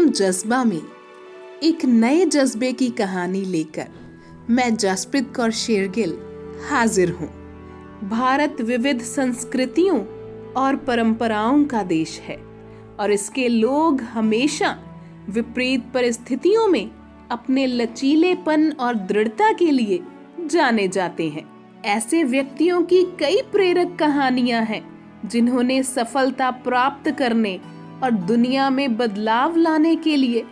जज्बा में एक नए जज्बे की कहानी लेकर मैं जसप्रीत कौर शेरगिल हाजिर हूँ। भारत विविध संस्कृतियों और परंपराओं का देश है और इसके लोग हमेशा विपरीत परिस्थितियों में अपने लचीलेपन और दृढ़ता के लिए जाने जाते हैं। ऐसे व्यक्तियों की कई प्रेरक कहानियां हैं जिन्होंने सफलता प्राप्त करने और दुनिया में बदलाव लाने के लिए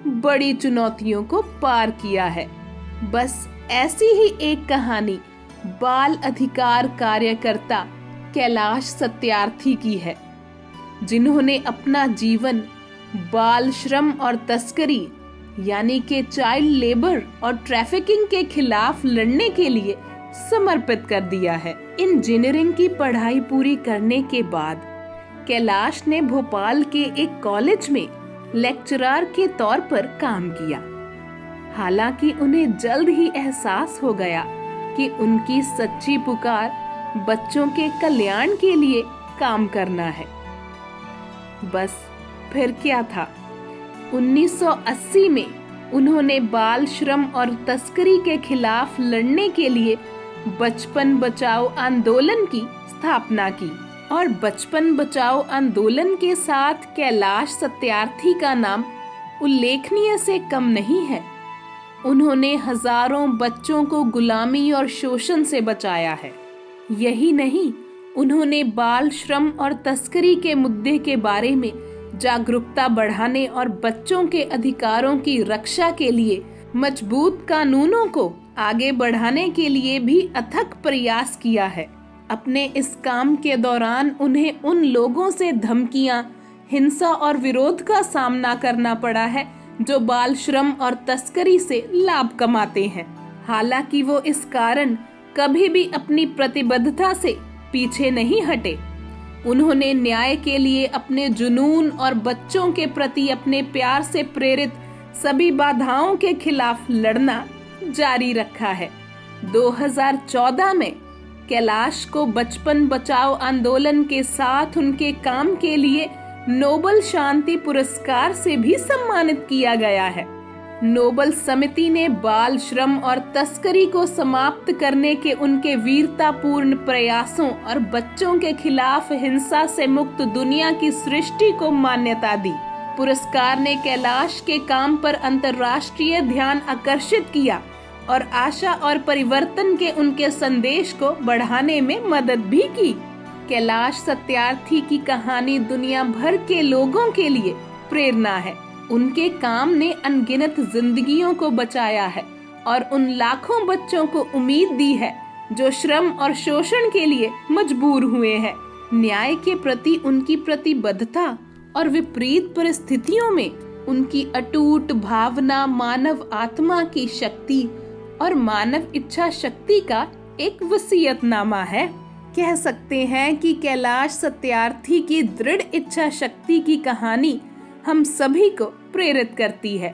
बड़ी चुनौतियों को पार किया है। बस ऐसी ही एक कहानी बाल अधिकार कार्यकर्ता कैलाश सत्यार्थी की है, जिन्होंने अपना जीवन बाल श्रम और तस्करी यानी कि चाइल्ड लेबर और ट्रैफिकिंग के खिलाफ लड़ने के लिए समर्पित कर दिया है। इंजीनियरिंग की पढ़ाई पूरी करने के बाद कैलाश ने भोपाल के एक कॉलेज में लेक्चरर के तौर पर काम किया। हालांकि उन्हें जल्द ही एहसास हो गया कि उनकी सच्ची पुकार बच्चों के कल्याण के लिए काम करना है। बस फिर क्या था। 1980 में उन्होंने बाल श्रम और तस्करी के खिलाफ लड़ने के लिए बचपन बचाओ आंदोलन की स्थापना की और बचपन बचाओ आंदोलन के साथ कैलाश सत्यार्थी का नाम उल्लेखनीय से कम नहीं है। उन्होंने हजारों बच्चों को गुलामी और शोषण से बचाया है। यही नहीं, उन्होंने बाल श्रम और तस्करी के मुद्दे के बारे में जागरूकता बढ़ाने और बच्चों के अधिकारों की रक्षा के लिए मजबूत कानूनों को आगे बढ़ाने के लिए भी अथक प्रयास किया है। अपने इस काम के दौरान उन्हें उन लोगों से धमकियां, हिंसा और विरोध का सामना करना पड़ा है जो बाल श्रम और तस्करी से लाभ कमाते हैं। हालांकि वो इस कारण कभी भी अपनी प्रतिबद्धता से पीछे नहीं हटे। उन्होंने न्याय के लिए अपने जुनून और बच्चों के प्रति अपने प्यार से प्रेरित सभी बाधाओं के खिलाफ लड़ना जारी रखा है। 2014 में कैलाश को बचपन बचाओ आंदोलन के साथ उनके काम के लिए नोबेल शांति पुरस्कार से भी सम्मानित किया गया है। नोबेल समिति ने बाल श्रम और तस्करी को समाप्त करने के उनके वीरतापूर्ण प्रयासों और बच्चों के खिलाफ हिंसा से मुक्त दुनिया की सृष्टि को मान्यता दी। पुरस्कार ने कैलाश के काम पर अंतर्राष्ट्रीय ध्यान आकर्षित किया और आशा और परिवर्तन के उनके संदेश को बढ़ाने में मदद भी की। कैलाश सत्यार्थी की कहानी दुनिया भर के लोगों के लिए प्रेरणा है। उनके काम ने अनगिनत जिंदगियों को बचाया है और उन लाखों बच्चों को उम्मीद दी है जो श्रम और शोषण के लिए मजबूर हुए हैं। न्याय के प्रति उनकी प्रतिबद्धता और विपरीत परिस्थितियों में उनकी अटूट भावना मानव आत्मा की शक्ति और मानव इच्छा शक्ति का एक वसीयतनामा है। कह सकते हैं कि कैलाश सत्यार्थी की दृढ़ इच्छा शक्ति की कहानी हम सभी को प्रेरित करती है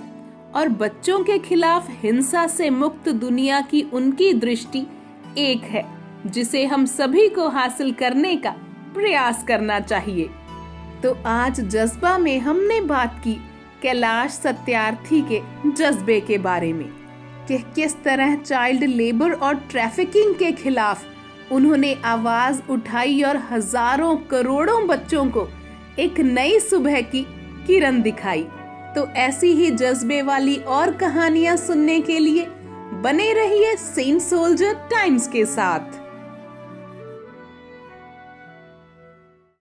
और बच्चों के खिलाफ हिंसा से मुक्त दुनिया की उनकी दृष्टि एक है जिसे हम सभी को हासिल करने का प्रयास करना चाहिए। तो आज जज्बा में हमने बात की कैलाश सत्यार्थी के जज्बे के बारे में कि किस तरह चाइल्ड लेबर और ट्रैफिकिंग के खिलाफ उन्होंने आवाज उठाई और हजारों करोड़ों बच्चों को एक नई सुबह की किरण दिखाई। तो ऐसी ही जज्बे वाली और कहानियां सुनने के लिए बने रहिए सेंट सोल्जर टाइम्स के साथ।